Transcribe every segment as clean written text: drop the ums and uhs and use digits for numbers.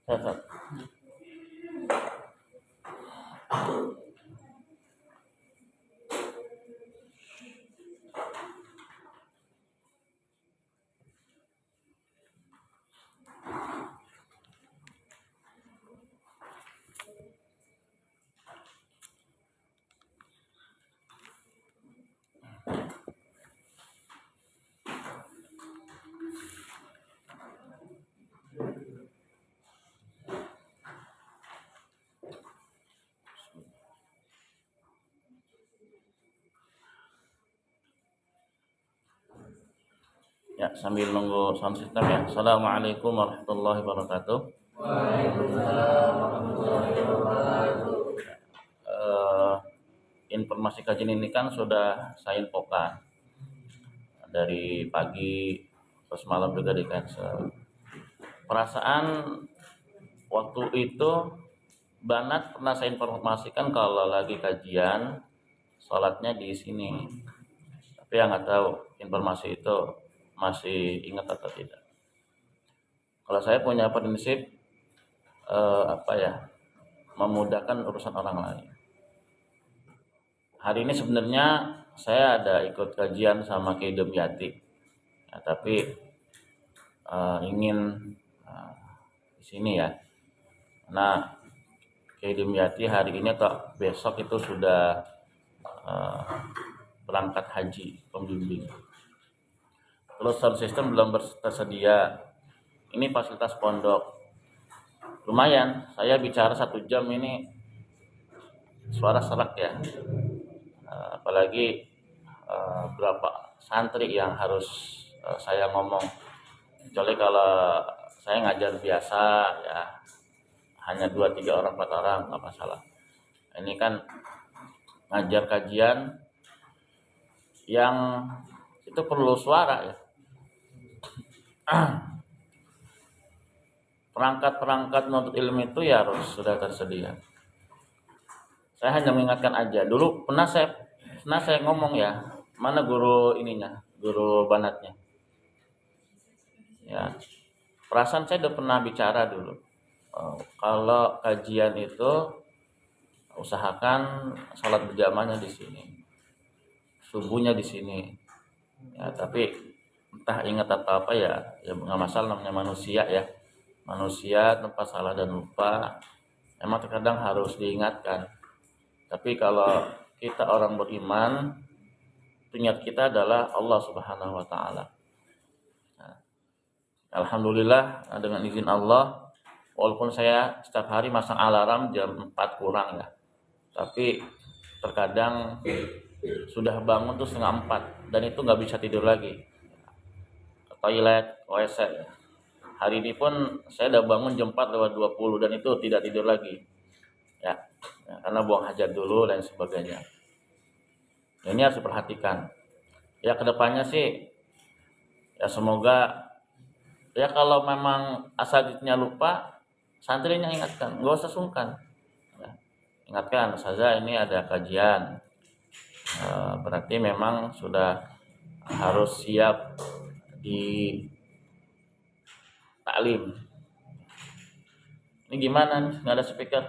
Sehat. Ya, sambil nunggu sound system ya. Assalamualaikum warahmatullahi wabarakatuh. Informasi kajian ini kan sudah saya infokan dari pagi terus malam juga di cancel. Perasaan waktu itu Banat pernah saya informasikan kalau lagi kajian sholatnya di sini. Tapi yang nggak tahu informasi itu masih ingat atau tidak. Kalau saya punya prinsip memudahkan urusan orang lain. Hari ini sebenarnya saya ada ikut kajian sama Kiai Demyati, ya, tapi ingin di sini ya. Nah, Kiai Demyati hari ini atau besok itu sudah berangkat haji pembimbing. Terus sound system belum tersedia. Ini fasilitas pondok. Lumayan, saya bicara 1 jam ini suara serak ya. Apalagi berapa santri yang harus saya ngomong. Kecuali kalau saya ngajar biasa ya, hanya 2, 3 orang, 4 orang, nggak masalah. Ini kan ngajar kajian yang itu perlu suara ya. Perangkat-perangkat menuntut ilmu itu ya harus sudah tersedia. Saya hanya mengingatkan aja. Dulu pernah saya ngomong ya, mana guru banatnya. Ya, perasaan saya udah pernah bicara dulu. Kalau kajian itu usahakan sholat berjamaahnya di sini, subuhnya di sini. Ya, tapi entah ingat atau apa ya nggak masalah, namanya manusia ya. Manusia tempat salah dan lupa, emang terkadang harus diingatkan. Tapi kalau kita orang beriman, niat kita adalah Allah Subhanahu wa Ta'ala. Nah, alhamdulillah dengan izin Allah, walaupun saya setiap hari masang alarm jam 4 kurang ya, tapi terkadang sudah bangun tuh 3:30 dan itu nggak bisa tidur lagi. Toilet, WC ya. Hari ini pun saya udah bangun jam 4:20 dan itu tidak tidur lagi. Ya, karena buang hajat dulu dan sebagainya. Ini harus diperhatikan. Ya kedepannya sih, ya semoga ya kalau memang asatidnya lupa, santrinya ingatkan, nggak usah sungkan. Ya, ingatkan, Ustazah ini ada kajian. Berarti memang sudah harus siap di taklim. Ini gimana nih? Nggak ada speaker.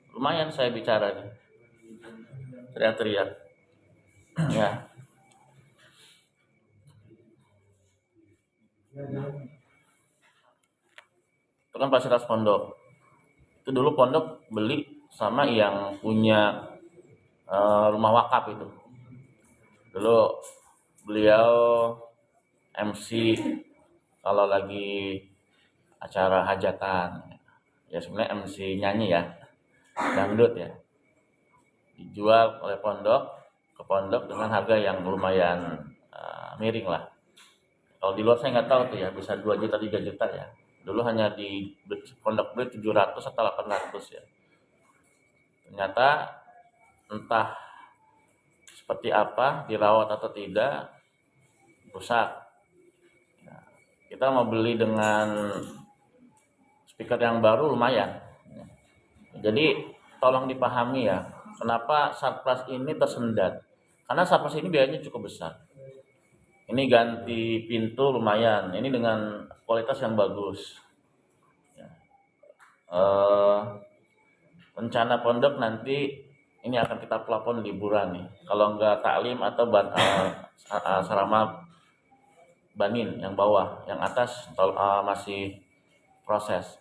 Lumayan saya bicara nih. Teriak-teriak. Ya. Itu kan fasilitas pondok. Itu dulu pondok beli sama yang punya rumah wakaf itu. Dulu beliau MC kalau lagi acara hajatan. Ya sebenarnya MC nyanyi ya, dangdut ya. Dijual oleh pondok ke pondok dengan harga yang lumayan miring lah. Kalau di luar saya nggak tahu tuh ya, bisa 2 juta 3 juta ya. Dulu hanya di pondok beli 700 atau 800 ya. Ternyata entah seperti apa, dirawat atau tidak, rusak. Ya, kita mau beli dengan speaker yang baru lumayan. Jadi tolong dipahami ya, kenapa Sarpras ini tersendat. Karena Sarpras ini biayanya cukup besar. Ini ganti pintu lumayan. Ini dengan kualitas yang bagus. Rencana pondok nanti ini akan kita plafon liburan nih. Kalau enggak taklim atau asrama banin yang bawah, yang atas masih proses.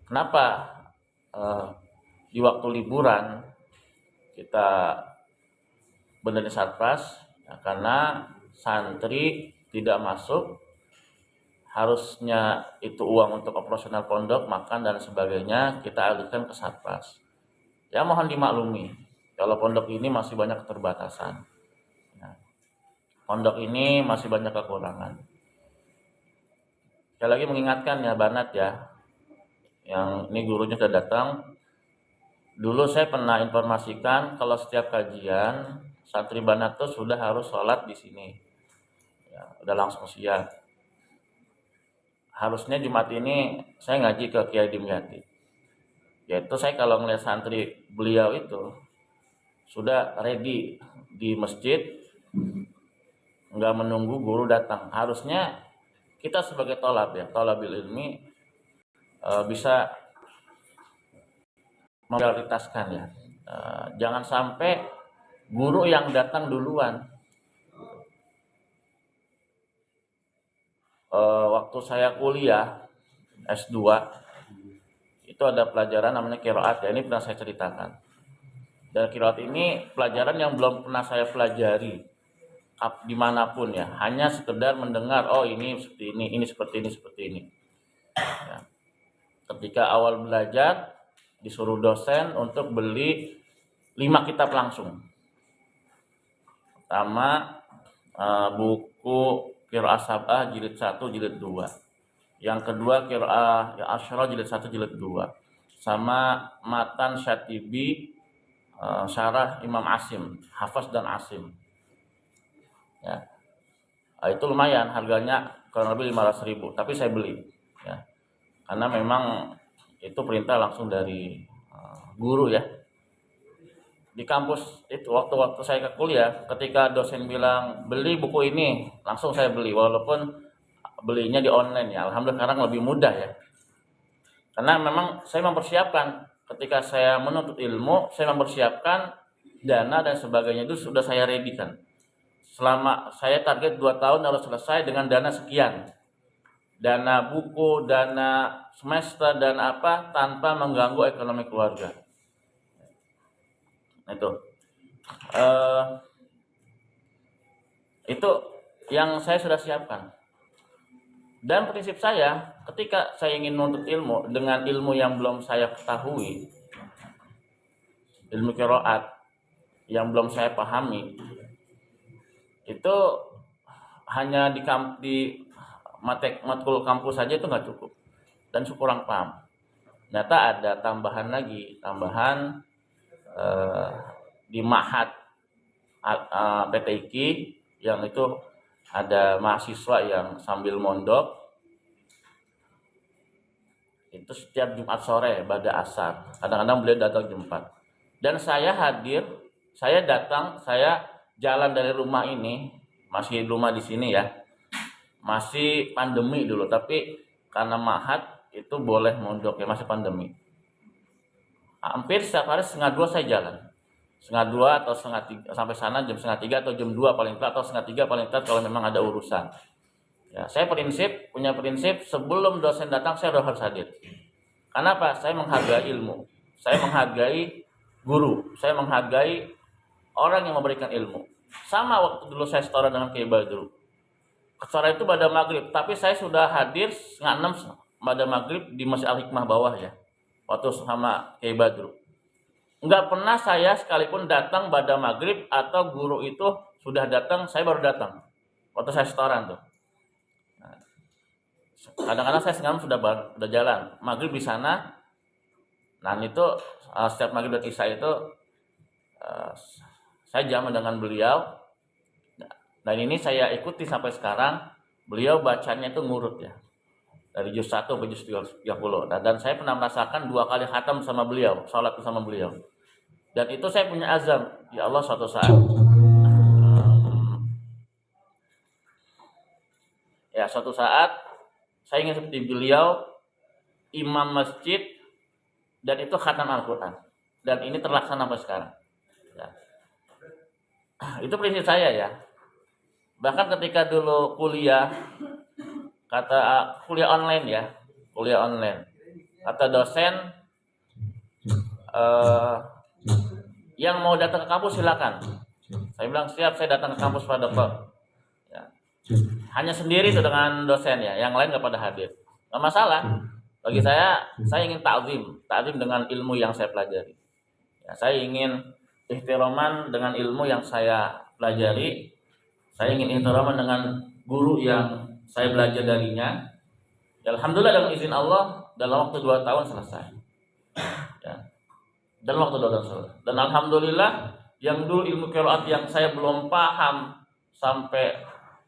Kenapa di waktu liburan kita benerin satpas? Ya, karena santri tidak masuk, harusnya itu uang untuk operasional pondok, makan dan sebagainya kita alihkan ke satpas. Ya mohon dimaklumi, kalau pondok ini masih banyak keterbatasan. Ya, pondok ini masih banyak kekurangan. Sekali lagi mengingatkan ya Banat ya, yang ini gurunya sudah datang. Dulu saya pernah informasikan kalau setiap kajian santri Banat tuh sudah harus sholat di sini. Ya, udah langsung siap. Harusnya Jumat ini saya ngaji ke Kiai Dimyati. Yaitu saya kalau ngeliat santri beliau itu sudah ready di masjid, nggak menunggu guru datang. Harusnya kita sebagai thalabil ilmi bisa memprioritaskan ya. Jangan sampai guru yang datang duluan. Waktu saya kuliah S2 itu ada pelajaran namanya qiraat ya, ini pernah saya ceritakan. Dan qiraat ini pelajaran yang belum pernah saya pelajari dimanapun ya, hanya sekedar mendengar oh ini seperti ini seperti ini. Ya. Ketika awal belajar disuruh dosen untuk beli 5 kitab langsung. Pertama buku Qiraah Sab'ah jilid 1 jilid 2. Yang kedua Qiraah ya Asyra jilid 1 jilid 2. Sama Matan Syatibi syarah Imam Asim, Hafaz dan Asim. Ya. Itu lumayan harganya kurang lebih 500.000, tapi saya beli ya. Karena memang itu perintah langsung dari guru ya. Di kampus itu waktu saya ke kuliah, ketika dosen bilang beli buku ini, langsung saya beli walaupun belinya di online ya. Alhamdulillah sekarang lebih mudah ya. Karena memang saya mempersiapkan ketika saya menuntut ilmu, saya mempersiapkan dana dan sebagainya itu sudah saya ready kan. Selama saya target 2 tahun harus selesai dengan dana sekian. Dana buku, dana semester dan apa tanpa mengganggu ekonomi keluarga. Itu yang saya sudah siapkan. Dan prinsip saya ketika saya ingin menuntut ilmu dengan ilmu yang belum saya ketahui, ilmu qiraat yang belum saya pahami, itu hanya di matkul kampus saja itu nggak cukup dan kurang paham. Ternyata ada tambahan di Ma'had PTIQ yang itu ada mahasiswa yang sambil mondok itu setiap Jumat sore pada asar. Kadang-kadang beliau datang jam 4. Dan saya hadir, saya datang, saya jalan dari rumah ini, masih rumah di sini ya. Masih pandemi dulu, tapi karena Ma'had itu boleh mondok ya, masih pandemi. Hampir setiap hari 1:30 saya jalan. 1:30 atau 2:30 sampai sana jam 2:30 atau jam 2 paling telat atau 2:30 paling telat kalau memang ada urusan. Ya, saya punya prinsip sebelum dosen datang saya harus hadir. Kenapa? Saya menghargai ilmu. Saya menghargai guru. Saya menghargai orang yang memberikan ilmu. Sama waktu dulu saya setoran dengan Kiai Badru. Sore itu pada maghrib, tapi saya sudah hadir 5:30 pada maghrib di Masjid Al-Hikmah bawah ya. Waktu sama Kiai Badru. Enggak pernah saya sekalipun datang pada maghrib atau guru itu sudah datang, saya baru datang. Waktu saya setoran tuh. Nah, kadang-kadang saya sekarang sudah jalan. Maghrib di sana. Nah itu setiap maghrib dan isya itu saya jaman dengan beliau. Dan ini saya ikuti sampai sekarang. Beliau bacanya itu ngurut ya. Dari juz 1 ke juz 30. Dan saya pernah merasakan 2 kali khatam sama beliau, salat bersama beliau. Dan itu saya punya azam, ya Allah suatu saat Ya, suatu saat saya ingin seperti beliau, imam masjid, dan itu khatam Al-Quran. Dan ini terlaksana sampai sekarang. Ya. Itu prinsip saya ya. Bahkan ketika dulu kuliah, kuliah online ya, kuliah online. Kata dosen, yang mau datang ke kampus silakan. Saya bilang siap, saya datang ke kampus Pak Dokter. Ya. Hanya sendiri itu dengan dosen ya, yang lain nggak pada hadir. Nggak masalah. Bagi saya ingin ta'zim dengan ilmu yang saya pelajari. Ya, saya ingin ihtiraman dengan ilmu yang saya pelajari. Saya ingin ihtiraman dengan guru yang saya belajar darinya. Ya, alhamdulillah dengan izin Allah dalam waktu 2 tahun selesai. Ya. Dalam waktu 2 tahun selesai. Dan alhamdulillah yang dulu ilmu qiraat yang saya belum paham sampai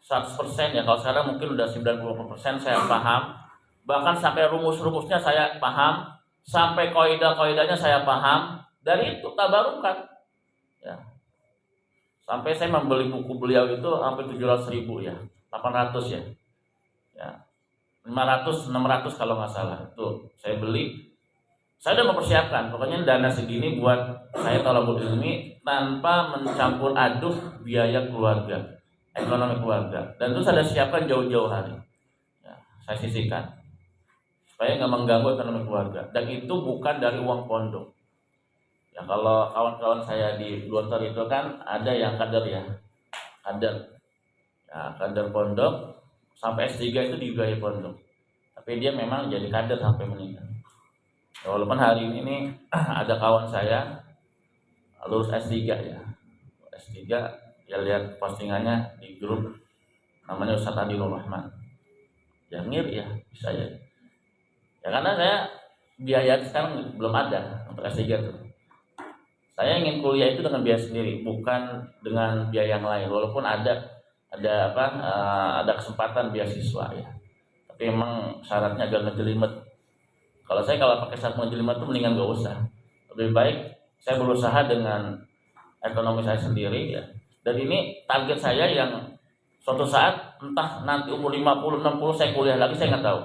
100% ya, kalau sekarang mungkin udah 90% saya paham. Bahkan sampai rumus-rumusnya saya paham, sampai kaidah-kaidahnya saya paham. Dari itu tabarukan. Ya. Sampai saya membeli buku beliau itu hampir 700.000 ya, 800 ya. Ya. 500, 600 kalau nggak salah. Itu saya beli. Saya udah mempersiapkan, pokoknya dana segini buat saya talabul ilmi tanpa mencampur aduk biaya keluarga, ekonomi keluarga. Dan itu saya siapkan jauh-jauh hari. Ya, saya sisihkan supaya nggak mengganggu ekonomi keluarga. Dan itu bukan dari uang pondok. Ya, kalau kawan-kawan saya di Gontor itu kan ada yang kader ya, kader pondok sampai S3 itu dibiayai pondok. Tapi dia memang jadi kader sampai meninggal. Ya, walaupun hari ini ada kawan saya lulus S3 ya, S3 ya, lihat postingannya di grup namanya Ustaz Adilur Rahman. Ya ngir ya bisa ya. Ya karena saya biaya sekarang belum ada untuk S3 itu. Saya ingin kuliah itu dengan biaya sendiri, bukan dengan biaya yang lain. Walaupun ada kesempatan beasiswa ya. Tapi memang syaratnya agak ngejelimet. Kalau pakai syarat ngejelimet itu mendingan gak usah. Lebih baik saya berusaha dengan ekonomi saya sendiri ya. Dan ini target saya yang suatu saat entah nanti umur 50, 60 saya kuliah lagi, saya nggak tahu.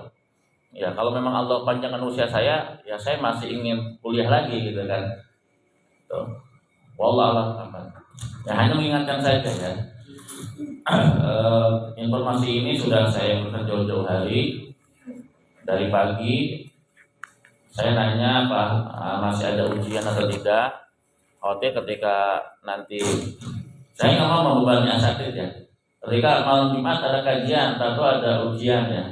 Ya kalau memang Allah panjangkan usia saya, ya saya masih ingin kuliah lagi gitu kan. Tuh. Wallahualam. Ya hanya mengingatkan saja ya. Informasi ini sudah saya berikan jauh-jauh hari. Dari pagi saya nanya apa masih ada ujian atau tidak. Khawatir ketika nanti saya nggak mau membebani asatid ya. Ketika malam Jumat ada kajian atau ada ujian ya,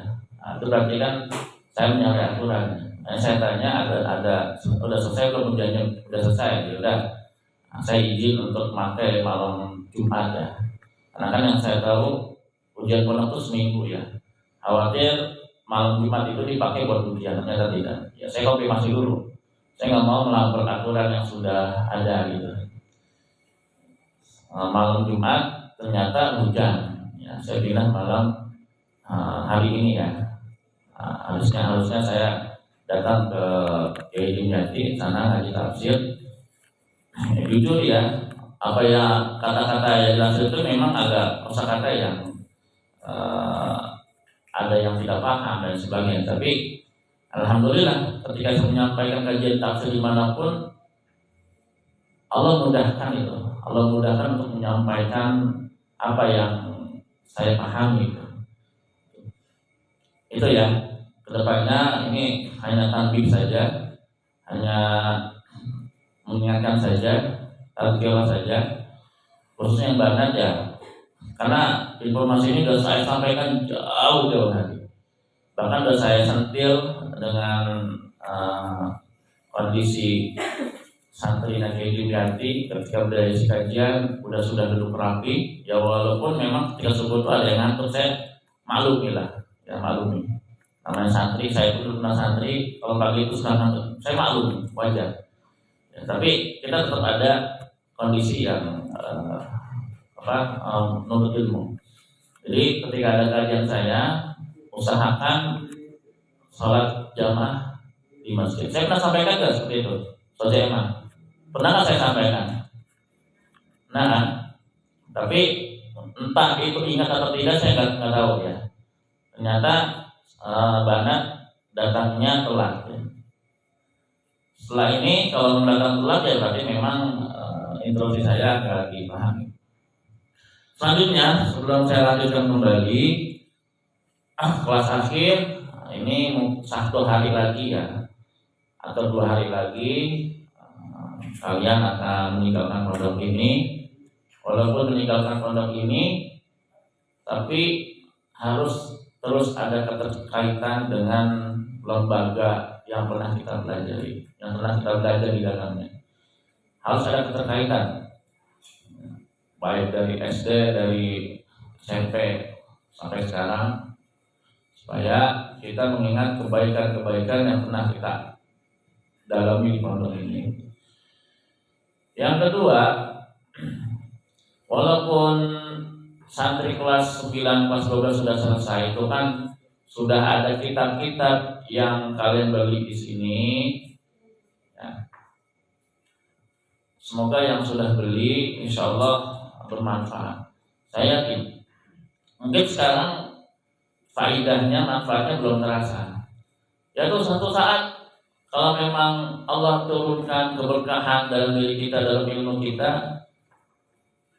itu berarti kan saya menyalahi aturan. Saya tanya ada udah selesai belum ujiannya? Udah selesai, ya udah. Nah, saya izin untuk pakai malam Jumat ya. Karena kan yang saya tahu ujian pondok itu seminggu ya. Khawatir malam Jumat itu dipakai buat ujian, ternyata tidak. Ya saya konfirmasi dulu. Saya nggak mau melanggar aturan yang sudah ada gitu. Malam Jumat ternyata hujan. Ya, saya bilang malam hari ini ya. Harusnya saya datang ke Kiai Dimyati sana ngaji tafsir. Jujur ya, apa ya kata-kata yang tafsir itu memang agak kosakata yang ada yang tidak paham dan sebagainya. Tapi alhamdulillah ketika saya menyampaikan kajian tafsir dimanapun, Allah mudahkan itu. Allah mudahkan untuk menyampaikan apa yang saya pahami itu. Itu ya. Kedepannya ini hanya tanbih saja, hanya mengingatkan saja, tazkirah saja, khususnya yang banat ya, karena informasi ini sudah saya sampaikan jauh-jauh hari, bahkan sudah saya sentil dengan kondisi santri Kiai Dimyati ketika berdaya kajian sudah duduk rapi, ya walaupun memang ketika subuh itu ada yang ngantuk, saya maklumi lah, ya maklumi. Namanya santri, saya itu pernah santri, kalau pagi itu sekarang saya maklum, wajar. Ya, tapi kita tetap ada kondisi yang menuntut ilmu. Jadi ketika ada kajian saya, usahakan sholat jamaah di masjid. Saya pernah sampaikan nggak seperti itu? Soalnya emang pernah nggak saya sampaikan? Nah, tapi entah itu ingat atau tidak saya nggak tahu ya. ternyata Banat datangnya telat. Setelah ini kalau datang telat ya berarti memang introduksi saya agak dipahami. Selanjutnya sebelum saya lanjutkan kembali kelas akhir, ini 1 hari lagi ya atau 2 hari lagi kalian akan meninggalkan pondok ini. Walaupun meninggalkan pondok ini, tapi harus terus ada keterkaitan dengan lembaga yang pernah kita pelajari, yang pernah kita belajar di dalamnya. Harus ada keterkaitan, baik dari SD, dari SMP sampai sekarang, supaya kita mengingat kebaikan-kebaikan yang pernah kita dalami di pondok ini. Yang kedua, walaupun santri kelas 9, kelas 12 sudah selesai, itu kan sudah ada kitab-kitab yang kalian beli di sini. Ya. Semoga yang sudah beli, insya Allah bermanfaat. Saya yakin. Mungkin sekarang faidahnya, manfaatnya belum terasa. Yaitu suatu saat kalau memang Allah turunkan keberkahan dalam diri kita, dalam ilmu kita,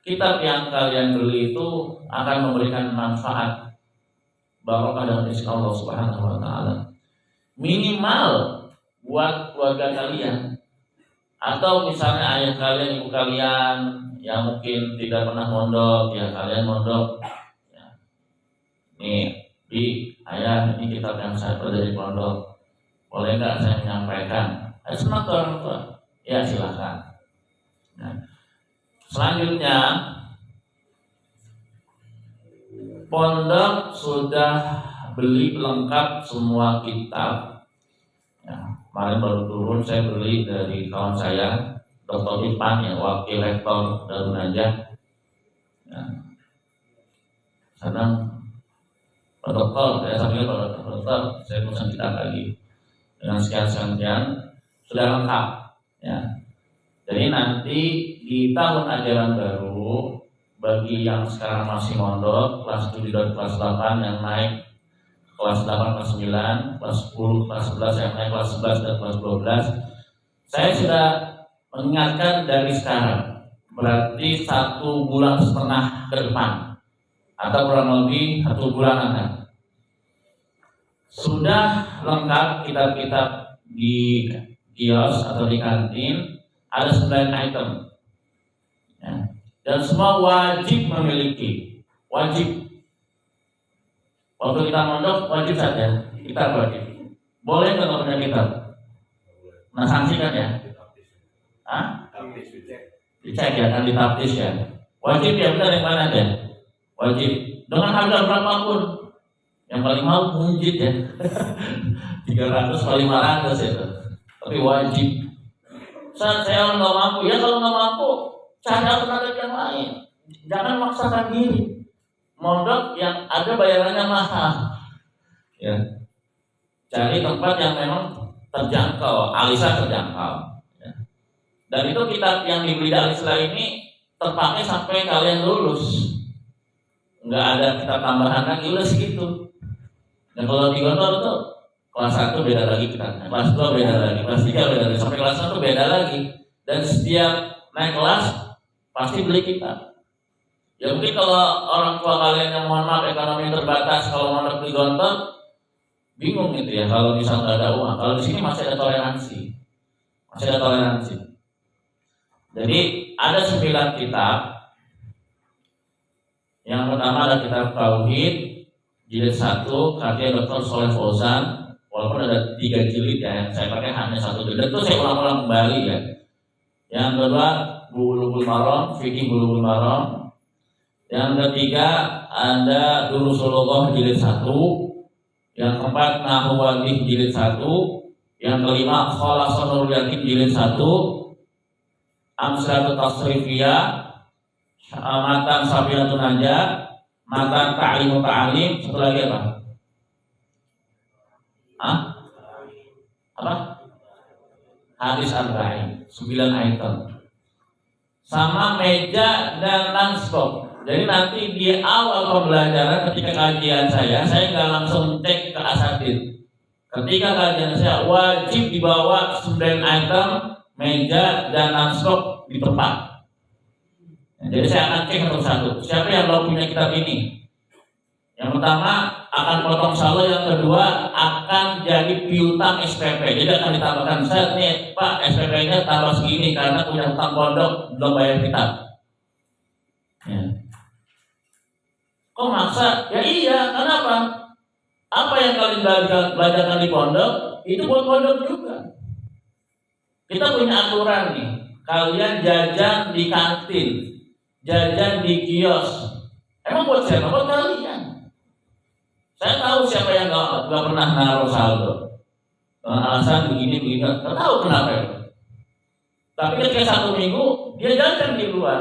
kitab yang kalian beli itu akan memberikan manfaat, barokah dan rezeki Allah Subhanahu wa taala. Minimal buat keluarga kalian, atau misalnya ayah kalian, ibu kalian yang mungkin tidak pernah mondok, ya kalian mondok. Ya. Nih, ayah, ini kitab yang saya pelajari pondok. Boleh nggak saya menyampaikan? Senang ke orang tua? Ya silakan. Nah, selanjutnya, pondok sudah beli lengkap semua kitab. Ya, kemarin baru turun, saya beli dari kawan saya, Dr. Ipan, ya, wakil rektor Darun Najah. Ya. Sedang Pak Dokter, saya sampaikan Pak Dokter, saya pesan kitab lagi dengan sekian-sekian sudah lengkap. Ya. Jadi nanti di tahun ajaran baru, bagi yang sekarang masih mondok, kelas 7 dan kelas 8 yang naik kelas 8, kelas 9, kelas 10, kelas 11 yang naik kelas 11 dan kelas 12, saya sudah mengingatkan dari sekarang, berarti 1,5 bulan ke depan atau kurang lebih 1 bulanan sudah lengkap kitab-kitab di kios atau di kantin. Ada 9 item, ya. Dan semua wajib memiliki, wajib. Waktu kita mondok wajib saja, kita wajib. Boleh nggak punya kitab? Nah, sanksi kan ya? Dicek ya, kan ditaptis ya. Wajib ya, benar yang mana ya? Wajib. Dengan harga berapapun. Yang paling mahal mungkin ya. 300 paling 500 itu. Tapi wajib. Saya nggak mampu, ya kalau nggak mampu cari alternatif yang lain. Jangan maksakan diri. Mondok yang ada bayarannya mahal. Ya. Cari tempat yang memang terjangkau, Alisa terjangkau. Ya. Dan itu kitab yang dibeli dari Alisa ini terpakai sampai kalian lulus. Nggak ada kitab tambahan lagi, lulus gitu. Dan kalau di Gontor itu kelas 1 beda lagi kitabnya, kelas 2 beda lagi, kelas 3 beda lagi, sampai kelas 1 beda lagi. Dan setiap naik kelas pasti beli kitab. Ya mungkin kalau orang tua kalian yang mohon maaf ekonomi terbatas, kalau mondok di Gontor bingung gitu ya kalau misalnya nggak ada uang. Kalau di sini masih ada toleransi, Jadi ada 9 kitab. Yang pertama ada kitab Tauhid jilid 1 karya Dr. Soleh Fauzan. Walaupun ada 3 jilid ya, yang saya pakai hanya 1 jilid. Itu saya ulang-ulang kembali ya. Yang kedua Bulughul Maram, Fikih Bulughul Maram. Yang ketiga ada Durusulullah jilid 1. Yang keempat Nahwu Wadih jilid 1. Yang kelima Kholasanul Yakin jilid 1. Amslatut Tasrifiyah, Matan Safinatun Najah, Matan Ta'limu Ta'lim, satu lagi apa? Hadis Arba'in, 9 item. Sama meja dan landscape. Jadi nanti di awal pembelajaran ketika kajian saya nggak langsung cek ke asatid. Ketika kajian saya wajib dibawa 9 item, meja dan non-stop di tempat. Jadi saya akan cek satu-satu. Siapa yang belum punya kitab ini? Yang pertama akan potong saldo, yang kedua akan jadi piutang SPP. Jadi akan ditambahkan, saya nih Pak SPP-nya tambah segini karena punya hutang pondok belum bayar kitab. Ya. Kok maksa? Ya iya, kenapa? Apa yang kalian belajarkan di pondok itu buat pondok juga. Kita punya aturan nih, kalian jajan di kantin, jajan di kios. Emang buat siapa? Buat kalian. Saya tahu siapa yang nggak pernah naruh saldo. Alasan begini, nggak tahu kenapa ya. Tapi ketika 1 minggu dia jajan di luar.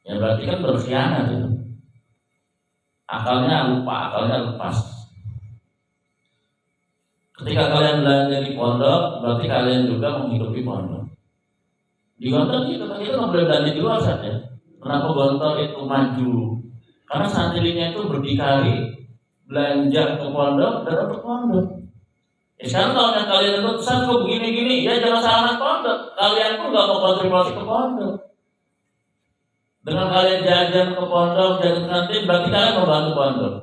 Ya berarti kan berkhianat itu. Akalnya lepas. Ketika kalian belajar di pondok, berarti kalian juga menghidupi pondok. Di Gontor kita nggak boleh belanja di luar saja. Kenapa Gontor itu maju? Karena santrinya itu berdikari belanja ke pondok dan untuk pondok. Ya sekarang kalau yang kalian itu pesan kok begini-gini, ya jangan salahkan pondok. Kalian pun nggak mau kontribusi ke pondok. Dengan kalian jajan ke pondok, jajan ke kantin, berarti kalian membantu pondok,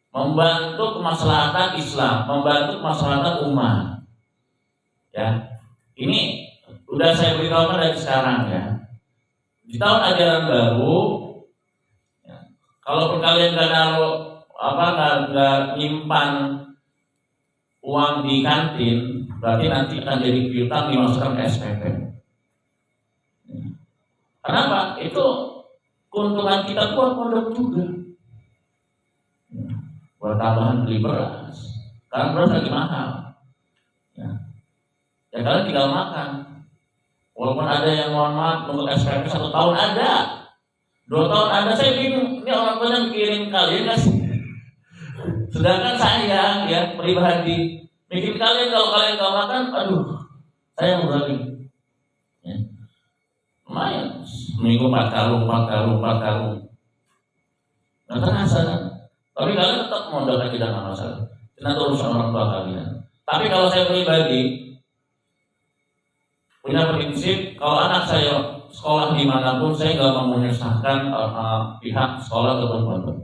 membantu kemaslahatan Islam, membantu kemaslahatan umat. Ya, ini udah saya beritahu dari sekarang ya. Di tahun ajaran baru, ya, kalau kalian nggak naruh nggak nyimpan uang di kantin, berarti nanti akan jadi piutang dimasukkan ke SPP. Kenapa? Itu keuntungan kita buat pondok juga. Buat tambahan beli beras. Karena beras lagi mahal. Ya kalian tinggal makan. Walaupun ada yang mohon maaf untuk SPP 1 tahun ada, 2 tahun ada, saya bingung. Ini orang tuanya mikirin kalian nggak sih? Sedangkan saya ya pribadi mikir kalian, kalau kalian nggak makan, aduh, saya berani. Ya. Lumayan, seminggu 4 karung. Nggak terasa kan? Tapi kalian tetap modal aja dengan masalah. Nanti urusan orang tua kalian. Tapi kalau saya pribadi punya prinsip, kalau anak saya sekolah dimanapun, saya nggak mau menyusahkan pihak sekolah ataupun pondok.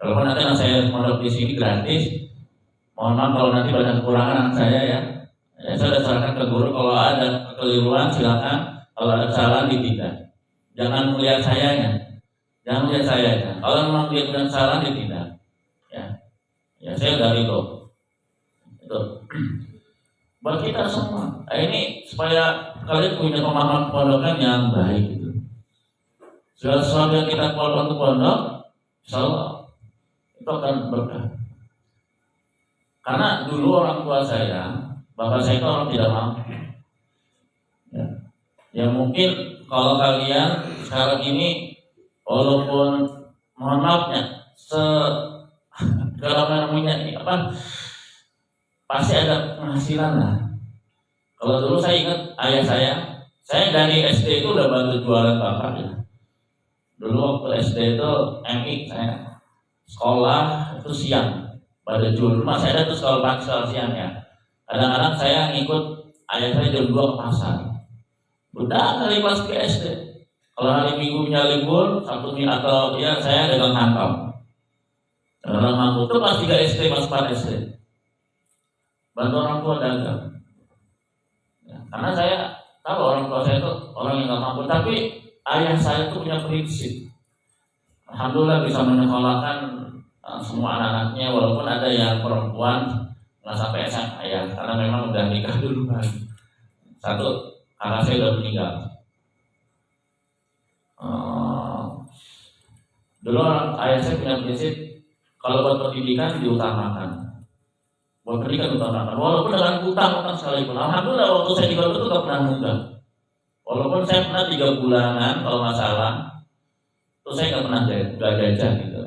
Kalau nanti anak saya mondok di sini gratis, mohon maaf kalau nanti banyak kekurangan anak saya ya. Saya sudah sarankan ke guru, kalau ada kekeliruan silakan. Kalau ada kesalahan ditindak. Jangan melihat sayanya. Jangan melihat sayanya. Kalau memang dia punya kesalahan ditindak. Ya saya dari itu. Buat kita semua. Ini supaya kalian punya pemahaman pondokan yang baik gitu. Segala sesuatu yang kita pondok untuk pondok, insyaallah itu akan berkah. Karena dulu orang tua saya, bapak saya itu orang tidak mampu. Ya mungkin kalau kalian sekarang ini walaupun mohon maafnya segala namanya pasti ada penghasilan lah. Kalau dulu saya ingat ayah saya dari SD itu udah bantu jualan bapak ya. Dulu waktu SD itu MI saya sekolah itu siang pada jual rumah saya ada tuh sekolah pagi sekolah siang ya. Kadang-kadang saya ngikut ayah saya jam 2 ke pasar. Udah kali pas ke SD. Kalau hari Minggunya libur, Sabtu atau ya saya dagang kantong. Dagang mampu itu pas 3 SD, pas 4 SD. Bantu orang tua dagang. Ya, karena saya tahu orang tua saya itu orang yang nggak mampu, tapi ayah saya itu punya prinsip. Alhamdulillah bisa menyekolahkan semua anak-anaknya, walaupun ada yang perempuan nggak sampai SMA ya, karena memang udah nikah duluan. Satu kakak saya udah meninggal. Dulu ayah saya punya prinsip, kalau buat pendidikan diutamakan. Buat pendidikan diutamakan. Walaupun dengan utang sekalipun. Alhamdulillah waktu saya di Gontor itu gak pernah munggah. Walaupun saya pernah 3 bulanan kalau nggak salah, terus saya gak pernah gajah gitu.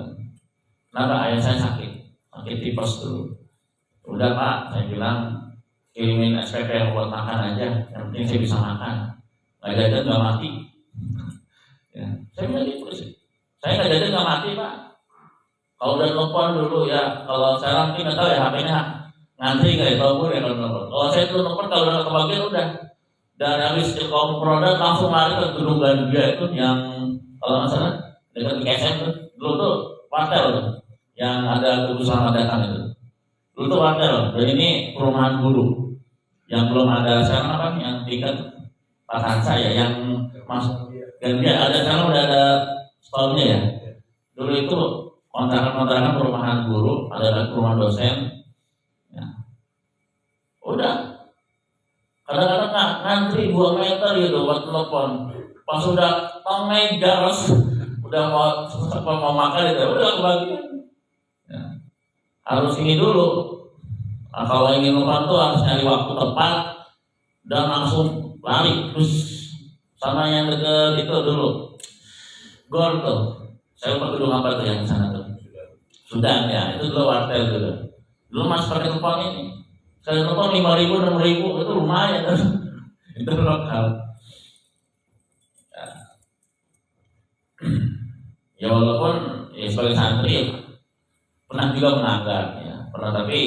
Kenapa? Ayah saya sakit tipes dulu. Udah Pak, saya bilang kirimin SPP yang buat makan aja, yang penting saya bisa makan. Nggak jajan nggak mati. Ya, saya bilang gitu sih. Saya nggak jadi nggak mati Pak. Kalau udah telepon dulu ya, kalau sekarang mungkin nggak tahu ya HP-nya ngantri nggak ya, tahu ya kalau telepon. Kalau saya tuh telepon kalau udah kebagian udah. Dan habis Ilkom produk langsung lari ke gedung Gandija itu yang kalau nggak salah dekat KSM tuh. Dulu tuh hotel tuh, yang ada Tugu Selamat Datang itu. Dulu tuh hotel, dan ini perumahan guru yang belum ada sekarang apa yang tingkat Pasansa ya, yang masuk Gandija ada sekarang udah ada setahunnya ya. Dulu itu kontrakan perumahan guru, ada lagi perumahan dosen. Ya. Udah. Kadang-kadang ngantri 2 meter gitu buat telepon. Pas udah meja udah mau makan itu udah kebagian. Ya. Harus ini dulu. Nah, kalau ingin telepon tuh harus nyari waktu tepat dan langsung lari terus sama yang deket itu dulu. Gor tuh. Saya lupa gedung apa tuh yang di sana tuh. Sudah ya, itu dulu wartel dulu. Dulu masih pakai telepon ini. Saya telepon 5.000, 6.000 itu lumayan kan? Itu lokal. Ya walaupun ya sebagai santri pernah juga melanggar ya, pernah, tapi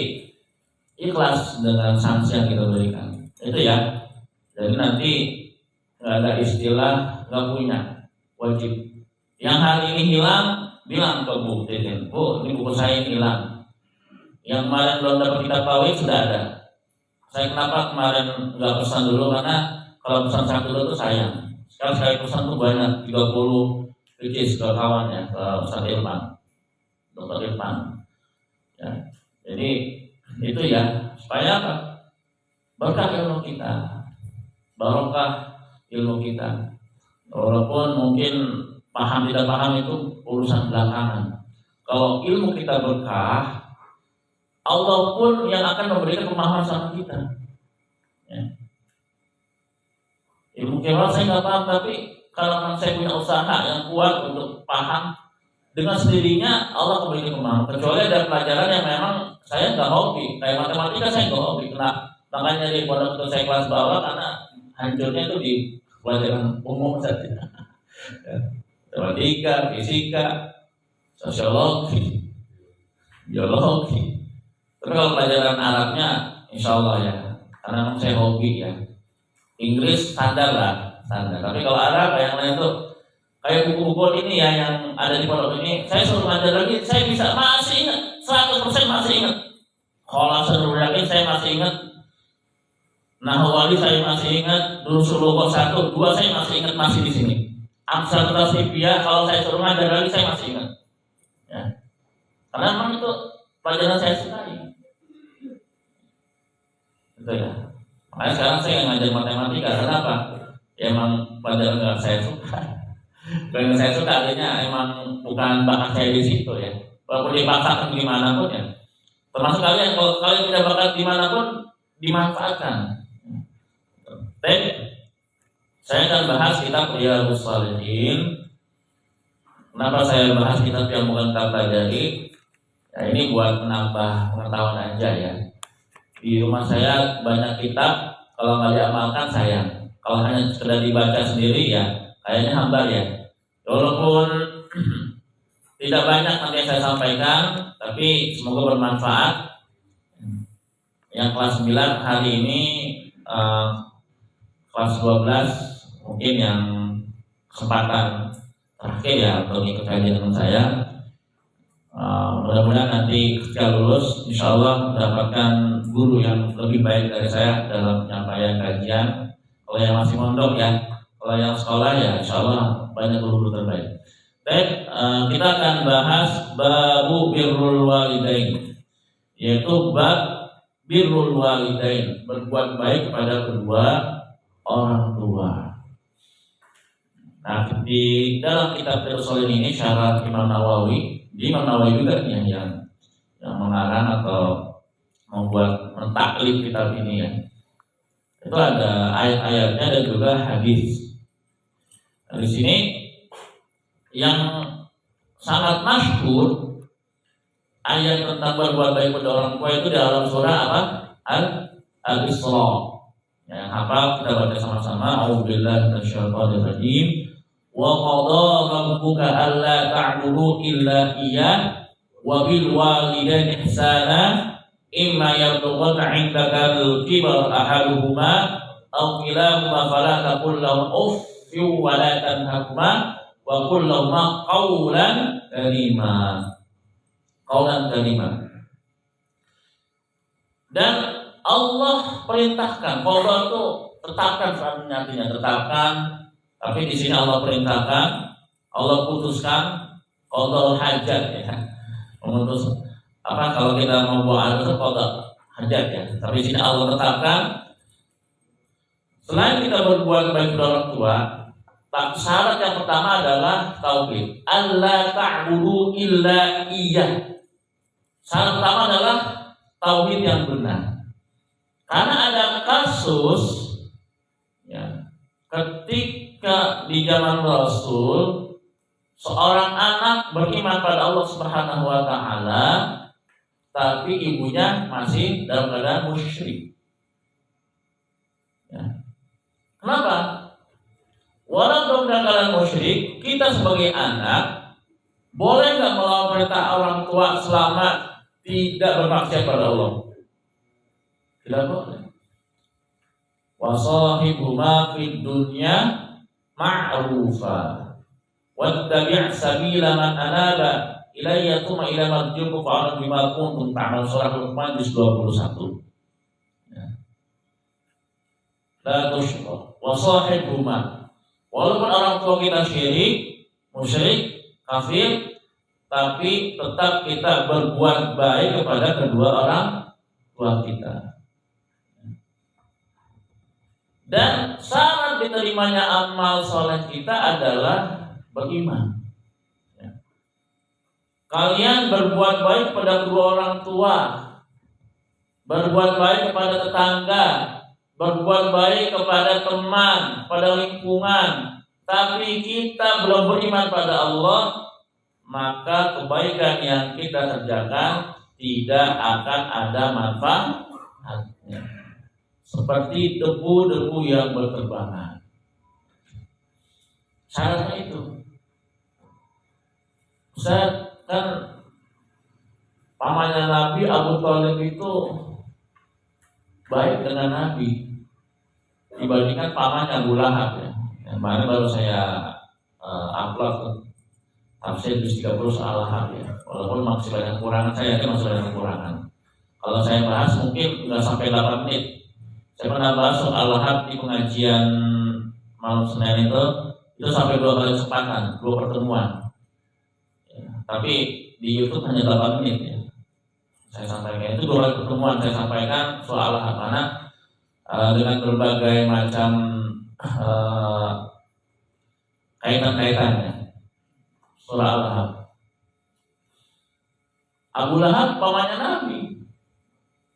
ikhlas dengan sanksi yang kita berikan. Itu ya. Jadi nanti nggak ada istilah nggak punya, wajib. Yang hari ini hilang bilang ke Bu Titin, Bu ini buku saya hilang. Yang kemarin belum dapat kitab tauhid sudah ada. Saya kenapa kemarin nggak pesan dulu, karena kalau pesan satu dulu tuh sayang. Sekarang sekali pesan tuh banyak, 30 ricis ke kawannya, ke Ustaz Irfan, Dr. Irfan. Ya. Jadi itu ya, supaya apa? Berkah ilmu kita, barokah ilmu kita. Walaupun mungkin paham tidak paham itu urusan belakangan. Kalau ilmu kita berkah, Allah pun yang akan memberikan pemahaman sama kita. Ya. Ilmu kira saya nggak paham, tapi kalau saya punya usaha yang kuat untuk paham, dengan sendirinya Allah memberikan pemahaman. Kecuali ada pelajaran yang memang saya nggak hobi, kayak matematika saya nggak hobi. Makanya di pondok itu saya kelas bawah karena hancurnya itu di pelajaran umum saja. Matematika, fisika, sosiologi, biologi. Tapi kalau pelajaran Arabnya, insya Allah ya, karena memang saya hobi ya. Inggris standar lah, standar. Tapi kalau Arab yang lain tuh kayak buku-buku ini ya yang ada di pondok ini, saya suruh ngajar lagi, saya bisa masih ingat, 100% masih ingat. Kalau seluruh yakin saya masih ingat. Nahwali saya masih ingat, Durusul Lughah 1, 2 saya masih ingat, masih di sini. Amsal Tasifiyah kalau saya suruh ngajar lagi saya masih ingat. Ya. Karena memang itu pelajaran saya sukai. Gitu ya. Makanya sekarang saya ngajar matematika, kenapa? Ya emang pelajaran yang saya suka. Kalau saya suka artinya emang bukan bakat saya di situ ya. Walaupun dipaksakan dimanapun ya. Termasuk kalian, kalau kalian tidak bakat dimanapun dimanfaatkan. Baik, saya akan bahas kitab Riyadhus Shalihin. Kenapa saya bahas kitab yang bukan kita pelajari? Ya ini buat menambah pengetahuan aja ya. Di rumah saya banyak kitab, kalau nggak diamalkan sayang. Kalau hanya sekedar dibaca sendiri ya kayaknya hambar ya. Walaupun tidak banyak nanti yang saya sampaikan, tapi semoga bermanfaat. Yang kelas 9 hari ini kelas 12 mungkin yang kesempatan terakhir ya untuk ikut kajian dengan saya. Mudah-mudahan nanti ketika lulus insya Allah mendapatkan guru yang lebih baik dari saya dalam penyampaian kajian. Kalau yang masih mondok ya, kalau yang sekolah ya insya Allah banyak guru-guru terbaik. Baik, kita akan bahas babu birrul walidain, yaitu bab birrul walidain, berbuat baik kepada kedua orang tua. Nah, di dalam kitab Riyadhus Shalihin ini syarat Imam Nawawi, di Imam Nawawi juga yang mengarang atau membuat mentaklif kitab ini ya. Itu ada ayat-ayatnya dan juga hadis. Nah, di sini yang sangat masyhur ayat tentang berbuat baik pada orang tua itu dalam surah apa? Al-Isra. Ya, hafal kita baca sama-sama. A'udzubillahi minasyaitonir rajim. wa qadha rabbuka alla ta'budu illa iyyah wa bil walidayni ihsana imma yablughanna 'indaka al-kibara ahaduhuma aw kilahuma fala taqul lahum uffin wa la tanharhuma wa qul lahum qawlan karima. Dan Allah perintahkan, qadha itu tetapkan, artinya tetapkan, tapi di sini Allah perintahkan, Allah putuskan, qadha hajat ya. Memutus apa kalau kita mau buat itu qadha hajat ya. Tapi di sini Allah tetapkan, selain kita berbuat baik kepada orang tua, syarat yang pertama adalah tauhid. Alla ta'budu illa iyyah. Syarat pertama adalah tauhid yang benar. Karena ada kasus ya, ketika di zaman Rasul seorang anak beriman pada Allah Subhanahu wa taala, tapi ibunya masih dalam keadaan musyrik. Ya. Kenapa? Walaupun dalam keadaan musyrik, kita sebagai anak boleh nggak melawan perintah orang tua selama tidak bermaksiat pada Allah? Tidak boleh. Wasahibuma fid dunya ma'rufa wattabi' sabila man anaba ilayya tsumma ila marji'ukum fa'alam bima kuntum ta'malun. Surah Luqman ayat 21. Ya. La tusyrik wasahibuma. Walaupun orang tua kita syirik, musyrik, kafir, tapi tetap kita berbuat baik kepada kedua orang tua kita. Dan syarat diterimanya amal soleh kita adalah beriman. Ya. Kalian berbuat baik kepada kedua orang tua, berbuat baik kepada tetangga, berbuat baik kepada teman, pada lingkungan, tapi kita belum beriman pada Allah, maka kebaikan yang kita kerjakan tidak akan ada manfaatnya. Seperti debu-debu yang berterbangan. Syaratnya itu. Ustaz, kan pamannya Nabi Abu Thalib itu baik dengan Nabi dibandingkan pamannya Abu Lahab ya. Kemarin baru saya upload tafsir juz 30 soal Lahab ya. Walaupun masih banyak kekurangan, saya yakin masih banyak kekurangan. Kalau saya bahas mungkin nggak sampai 8 menit. Saya pernah bahas soal Lahab di pengajian malam Senin itu sampai 2 kali kesempatan, 2 pertemuan. Ya, tapi di YouTube hanya 8 menit ya. Saya sampaikan itu 2 kali pertemuan saya sampaikan soal Lahab, karena dengan berbagai macam kaitan-kaitannya surah Al-Lahab. Abu Lahab pamannya Nabi,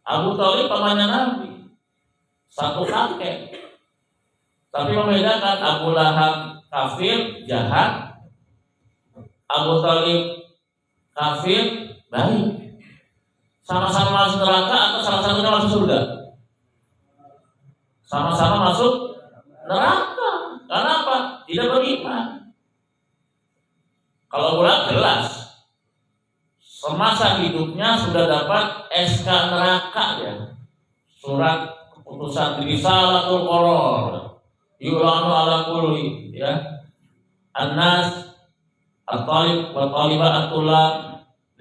Abu Thalib pamannya Nabi, satu kakek. Tapi membedakan, Abu Lahab kafir, jahat, Abu Thalib kafir, baik. Sama-sama masuk neraka atau salah satunya masuk surga? Sama-sama masuk neraka. Karena apa? Tidak beriman. Kalau Abu Lahab jelas semasa hidupnya sudah dapat SK neraka ya. Surat keputusan Risalatul Qaror yulanu ala kulli ya. An-nas at-talib wa talibah at-tulab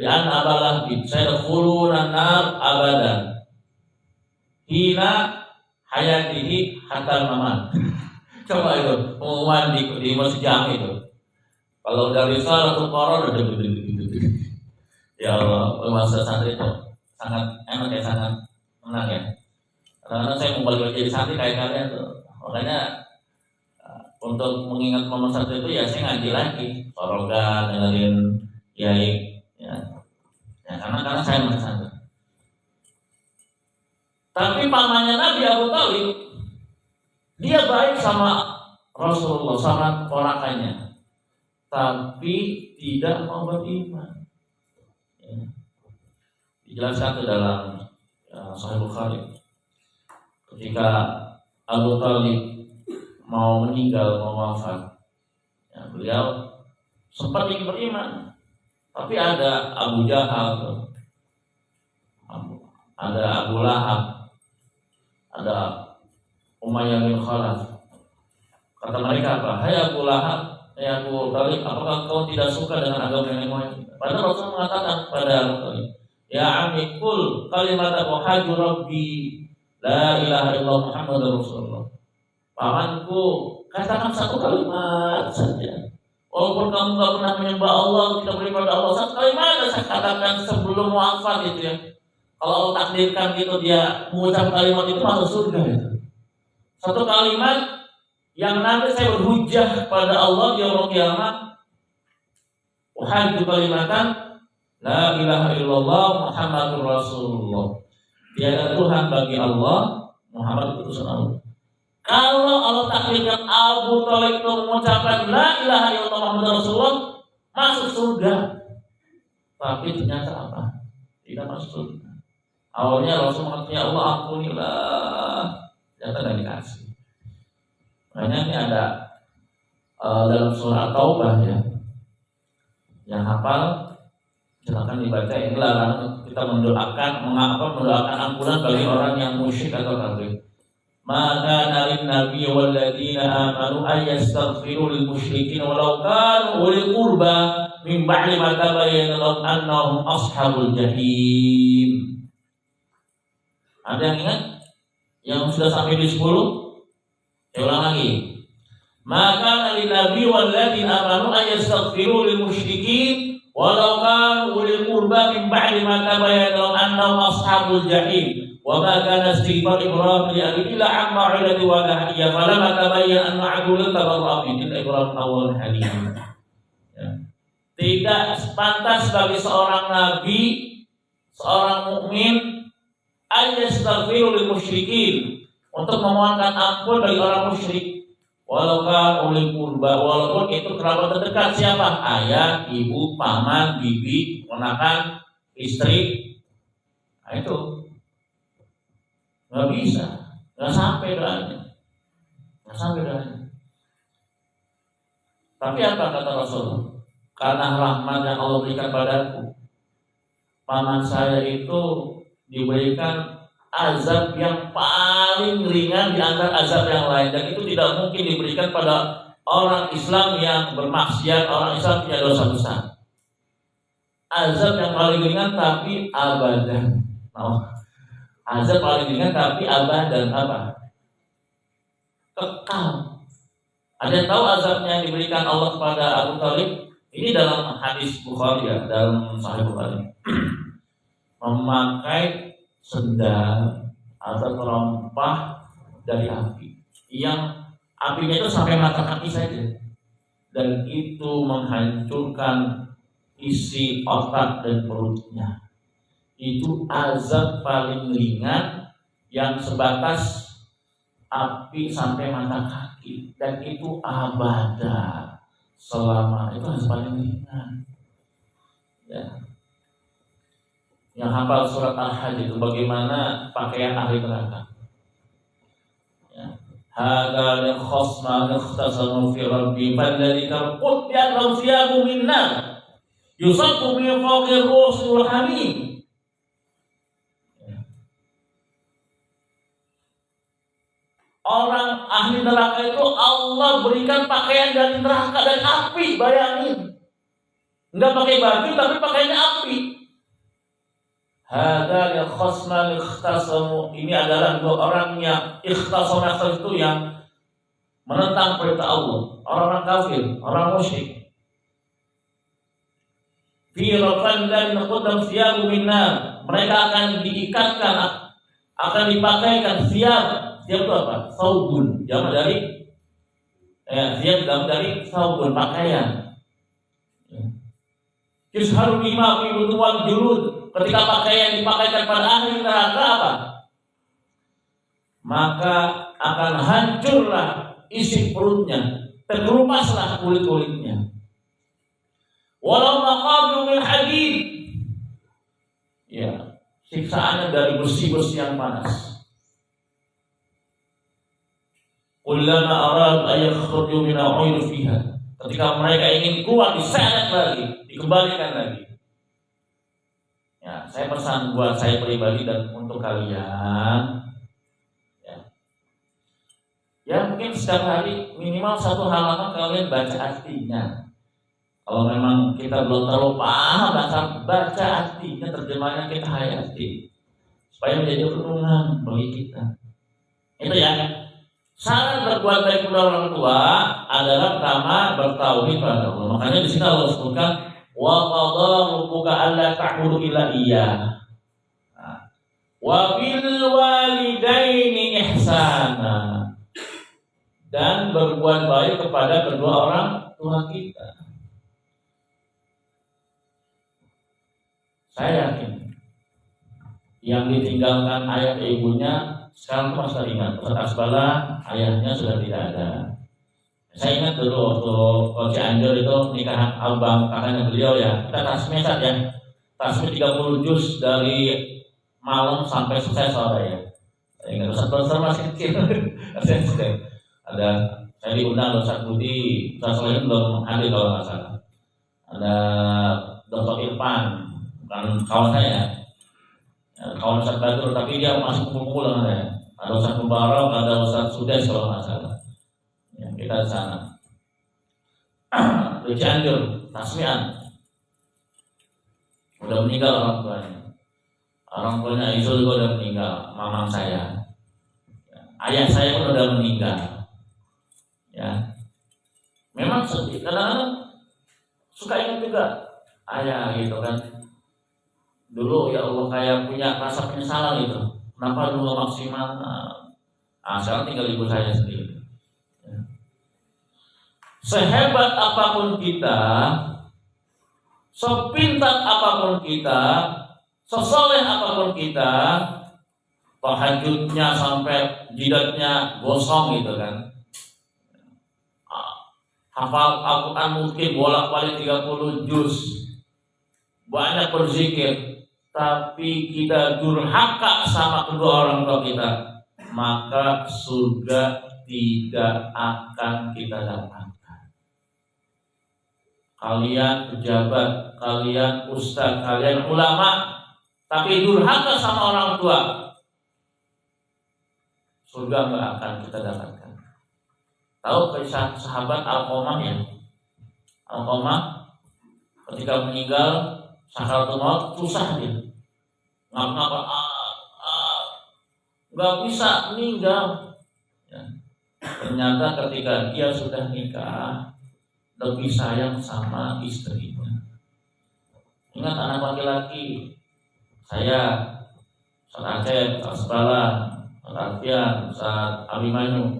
li'an abalah sayadkhuluna an-nar abadan hina hayatihi hatta mamat. Coba itu pengumuman di Masjid Jami itu. Kalau dari Risalatul Qaror ya Allah, masa santri itu sangat enak ya, sangat menang ya. Karena saya mau balik jadi santri kayak kalian tuh. Makanya untuk mengingat momen satu itu ya saya ngaji lagi, sorogan, dengerin kiai ya. Karena saya masih santri. Tapi pamannya Nabi Abu Thalib, dia baik sama Rasulullah, sama ponakannya, tapi tidak mau beriman. Dijelaskan itu dalam Sahih Bukhari, ketika Abu Thalib mau meninggal, mau wafat, ya, beliau sempat ingin beriman, tapi ada Abu Jahal, ada Abu Lahab, ada Umayyah bin Khalaf. Kata mereka apa? Hai Abu Lahab, hai Abu Talib, apakah kau tidak suka dengan agama nenek moyang? Padahal Rasul mengatakan pada Abu Talib, ya ami kul kalimat haju rabbi la ilaha illallah Muhammadur Rasulullah. Pamanku, katakan satu kalimat saja. Walaupun kamu gak pernah menyembah Allah, tidak beribadah Allah, satu kalimat saya katakan sebelum wafat itu ya. Kalau Allah takdirkan gitu dia mengucap kalimat itu masuk surga itu. Satu kalimat yang nanti saya berhujjah kepada Allah di yaumul kiamat. Wahai kalimatan la ilaha illallah Muhammadur Rasulullah. Tiada Tuhan bagi Allah, Muhammad itu utusan Allah. Kalau Allah takdirkan Abu Thalib itu mengucapkan la ilaha illallah Muhammadur Rasulullah, masuk surga. Tapi ternyata apa? Tidak masuk surga. Awalnya Rasul mengatakan ya Allah ampunilah, ternyata tidak dikasih. Makanya ini ada dalam surah Taubah ya, yang hafal silakan dibaca. Ini larangan kita mendoakan ampunan bagi orang yang musyrik atau kafir. Maka narin nabi walladzina amanu ayastaghfiru lil musyrikin walau kanu ulil qurba min ba'di ma tabayyana lahum annahum ashabul jahim. Ada yang ingat? Yang sudah sampai di 10? Saya ulang lagi. Maka narin nabi walladzina amanu ayastaghfiru lil musyrikin walau kanu ulil qurba min ba'di ma tabayyana lahum annahum ashabul jahim. Wa ma kana istighfar Ibrahim li abihi illa amma 'ilati wa nahiyya falamma tabayyana anna 'aduwwan tabarra'a min Ibrahim awwal halim. Tidak pantas bagi seorang nabi, seorang mukmin ayastaghfiru lil musyrikin, untuk memohonkan ampun bagi orang musyrik, walau kan ulil qurba, walaupun itu kerabat terdekat. Siapa? Ayah, ibu, paman, bibi, ponakan, istri. Nah, itu nggak bisa, nggak sampai doanya. Tapi apa kata Rasul? Karena rahmat yang Allah berikan padaku, paman saya itu diberikan azab yang paling ringan di antara azab yang lain, dan itu tidak mungkin diberikan pada orang Islam yang bermaksiat, orang Islam punya dosa besar. Azab yang paling ringan tapi abadan. Azab paling ringan tapi abadan apa? Kekal. Ada yang tahu azabnya yang diberikan Allah kepada Abu Thalib? Ini dalam hadis Bukhari ya, dalam Sahih Bukhari. Memakai sendal atau terompah dari api, yang apinya itu sampai mata kaki saja, dan itu menghancurkan isi otak dan perutnya. Itu azab paling ringan yang sebatas api sampai mata kaki, dan itu abada selama, itu azab paling ringan ya. Yang hafal surat Al-Hajj itu bagaimana pakaian ahli neraka ya. Hadza li khasma ikhtasamu fi rabbi falladzina qutiyat lahum thiyabu min nar yusabbu min fawqi rusul hamim. Orang ahli neraka itu Allah berikan pakaian dari neraka dan api, bayangin. Enggak pakai baju tapi pakaiannya api. Hadza ya khasma ikhtasamu, ini adalah dua orang yang ikhtasama itu yang menentang perintah Allah, orang-orang kafir, orang musyrik. Fi rafan dan qadam thiyabu minnar, mereka akan diikatkan, akan dipakaikan thiyab. Thiyab itu apa? Saubun, jamak dari thiyab dari saubun, pakaian. Yusharu bima fi butuwal julud, ketika pakaian dipakaikan pada ahli neraka apa? Maka akan hancurlah isi perutnya, terkerupaslah kulit-kulitnya. Walau maqamu min hadid, ya, siksaannya dari besi-besi yang panas. Kullama arad ayakhruju min a'uyr fiha Ketika mereka ingin keluar, diseret lagi, dikembalikan lagi. Ya, saya pesan buat saya pribadi dan untuk kalian, ya mungkin setiap hari minimal 1 halaman kalian baca artinya. Kalau memang kita belum terlalu paham baca artinya, terjemahnya kita hayati supaya menjadi renungan bagi kita. Itu ya. Syarat berbuat baik kepada orang tua adalah pertama bertauhid pada Allah. Makanya di sini Allah sebutkan wa qadha rabbuka alla ta'budu illa iyyah. Wa bil walidaini ihsana. Dan berbuat baik kepada kedua orang tua kita. Saya yakin yang ditinggalkan ayah ibunya sekarang itu masih ingat. Ustaz Asbala ayahnya sudah tidak ada. Saya ingat dulu waktu Cianjur itu nikahan abang kakaknya beliau ya. Kita tasmi ya. Tasmi 30 juz dari malam sampai selesai sore ya. Saya ingat Ustaz Besar masih kecil. Ada saya diundang Ustaz Budi, Ustaz Selain belum hadir kalau nggak salah. Ada Dr. Irfan, bukan kawan saya. Kawan Ustaz Badrul, tapi dia masih kumpul-kumpul dengan saya. Ada Ustaz Mubarak, ada Ustaz Sudes kalau nggak salah. Ya, kita di sana. Di Cianjur, Tasmian. Udah meninggal orang tuanya. Orang tuanya Izul juga udah meninggal, mamang saya. Ya, ayah saya pun udah meninggal. Ya, memang sedih. Kadang-kadang suka ingat juga ayah gitu kan. Dulu ya Allah kayak punya rasa penyesalan gitu. Kenapa dulu maksimal? Sekarang tinggal ibu saya sendiri. Ya. Sehebat apapun kita, sepintar apapun kita, sesoleh apapun kita, tahajudnya sampai jidatnya gosong gitu kan. Hafal Al-Quran mungkin bolak-balik 30 juz, banyak berzikir, tapi kita durhaka sama kedua orang tua kita, maka surga tidak akan kita dapatkan. Kalian pejabat, kalian ustaz, kalian ulama, tapi durhaka sama orang tua, surga nggak akan kita dapatkan. Tahu kisah sahabat Alqamah ya? Alqamah ketika meninggal sakaratul maut susah dia. Ngapa-ngapa nggak bisa meninggal. Ya. Ternyata ketika dia sudah nikah lebih sayang sama istrinya. Ingat anak laki-laki saya, Ustaz Aceh, Ustaz Bala, Ustaz Alfian, Ustaz Abimanyu.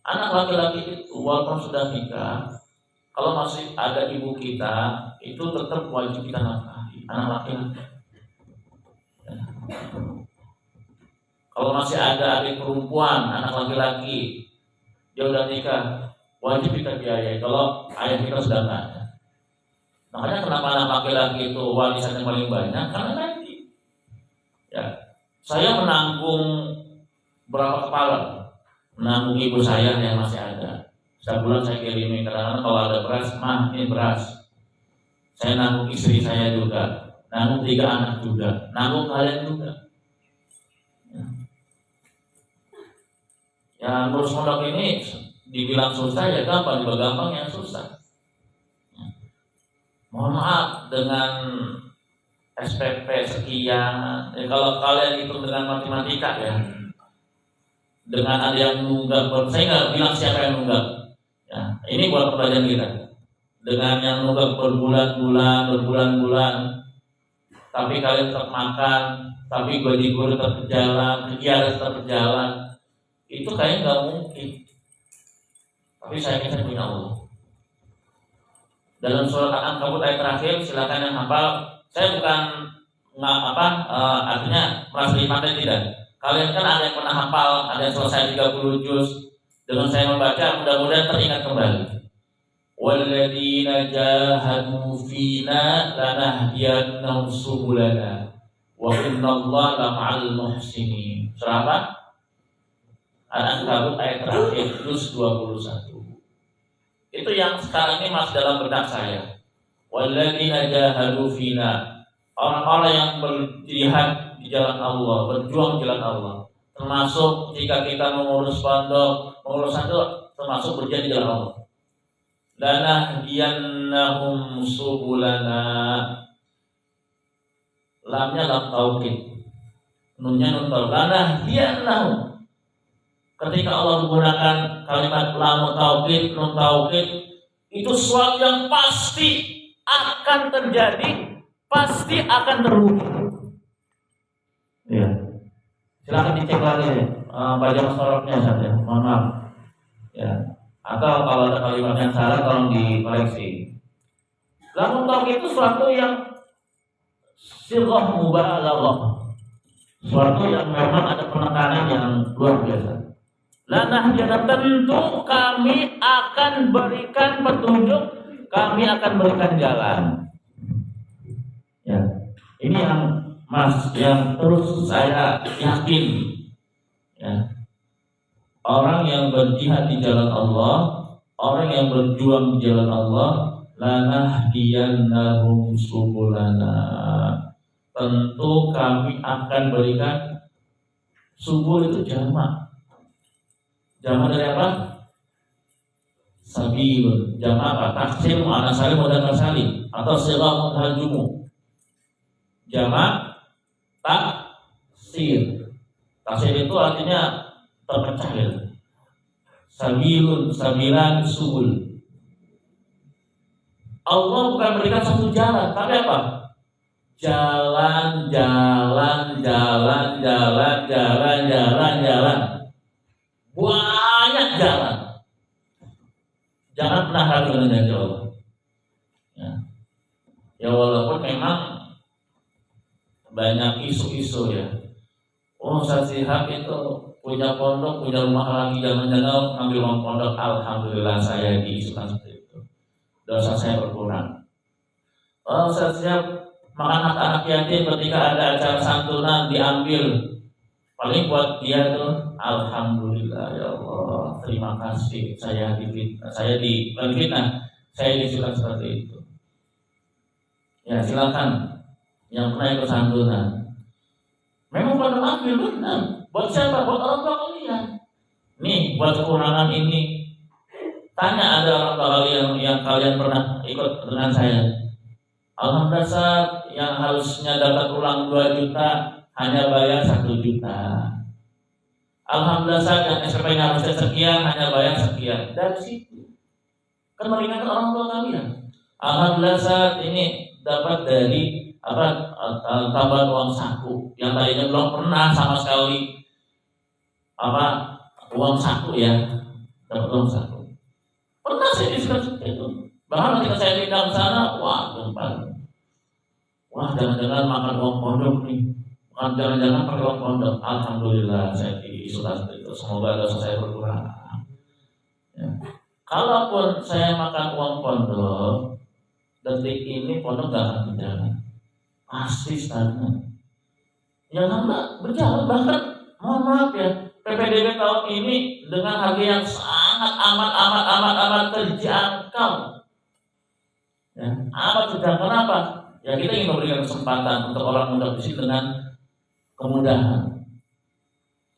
Anak laki-laki itu walaupun sudah nikah, kalau masih ada ibu kita, itu tetap wajib kita nafkahi anak laki-laki. Ya. Kalau masih ada adik perempuan, anak laki-laki, dia udah nikah, wajib kita biayai. Kalau ayah kita sudah nggak ada. Makanya kenapa anak laki-laki itu warisannya paling banyak? Karena tadi, ya, saya menanggung berapa kepala. Menanggung ibu saya yang masih ada. Setiap bulan saya kirimi, kadang-kadang kalau ada beras, mah ini beras. Saya nanggung istri saya juga, nanggung 3 anak juga, nanggung kalian juga. Ya ngurus pondok ini dibilang susah ya gampang, juga gampang yang susah. Mohon maaf dengan SPP sekian. Kalau kalian hitung dengan matematika ya, dengan ada yang nunggak, saya nggak bilang siapa yang nunggak. Ya, ini buat pelajaran kita. Dengan yang nunggak berbulan-bulan, tapi kalian tetap makan, tapi gaji guru tetap berjalan, kegiatan tetap berjalan, itu kayaknya nggak mungkin. Tapi saya ingin punya Allah. Dalam surat Al-Ankabut ayat terakhir, silakan yang hafal. Saya bukan artinya merasa dipandai tidak. Kalian kan ada yang pernah hafal, ada yang selesai 30 juz. Dengan saya membaca, mudah-mudahan teringat kembali. Walladzina jahadu fina lanahdiyannahum subulana wa innallaha ma'al muhsinin. Surah apa? Al-Ankabut ayat terakhir, juz 21. Itu yang sekarang ini masih dalam benak saya. Walladzina jahadu fina, orang-orang yang berjihad di jalan Allah, berjuang di jalan Allah. Termasuk jika kita mengurus pondok, mengurus satu, termasuk berjihad di jalan Allah. Lanahdiyannahum subulana. Lamnya lam taukid, nunnya nun taukid. Lanahdiyannahum. Ketika Allah menggunakan kalimat lam taukid, nun taukid, itu sesuatu yang pasti akan terjadi, pasti akan terwujud. Iya. Silakan dicek lagi baca sorotnya saja. Mohon maaf. Ya. Atau kalau ada kalimat yang salah tolong dikoreksi. Lam taukid itu sesuatu yang sirah mubalaghah. Sesuatu yang memang ada penekanan yang luar biasa. Lanah jangan tentu kami akan berikan petunjuk, kami akan berikan jalan. Ya, ini yang terus saya yakin. Ya, orang yang berjihad di jalan Allah, orang yang berjuang di jalan Allah, lanahdiyannahum subulana. Tentu kami akan berikan, subul itu jamak. Jamak dari apa? Sabilun. Jamak apa? Taksir, mu'annas salim, mudzakkar salim, atau sighah mudhal jumu. Jamak taksir. Taksir itu artinya terpecah ya. Sabilun, sabilan, subul. Allah bukan berikan satu jalan, tapi apa? Jalan. Banyak jalan. Jangan pernah ragu dengan janji Allah. Ya walaupun memang banyak isu-isu ya. Oh, Ustaz Syihab itu punya pondok, punya rumah lagi, jangan-jangan ngambil uang pondok. Alhamdulillah saya diisukan seperti itu. Dosa saya berkurang. Oh, Ustaz Syihab makan hak anak yatim ketika ada acara santunan diambil. Paling buat dia tuh, alhamdulillah ya Allah, terima kasih saya disukan seperti itu. Ya silakan yang pernah ikut santunan. Memang pada ambil benar. Buat siapa? Buat orang tua kalian. Nih buat kekurangan ini. Tanya ada orang tua kalian yang kalian pernah ikut dengan saya. Alhamdulillah saat yang harusnya dapat ulang 2 juta hanya bayar 1 juta. Alhamdulillah saat yang SPP-nya harusnya sekian hanya bayar sekian. Dari situ kan meringankan orang tua kalian. Alhamdulillah saat ini dapat dari tambahan uang saku yang tadinya belum pernah sama sekali uang saku ya, dapat uang saku. Pernah saya diskusi seperti itu. Bahkan ketika saya pindah ke sana, wah jangan-jangan makan uang pondok nih. Jangan-jangan pakai uang pondok. Alhamdulillah saya diisukan seperti itu. Semoga dosa saya berkurang. Ya. Kalaupun saya makan uang pondok, detik ini pondok gak akan berjalan. Pasti stagnan. Ya nggak berjalan. Bahkan mohon maaf ya, PPDB tahun ini dengan harga yang sangat amat terjangkau. Ya, amat terjangkau. Kenapa? Ya kita ingin memberikan kesempatan untuk orang muda di sini dengan kemudahan.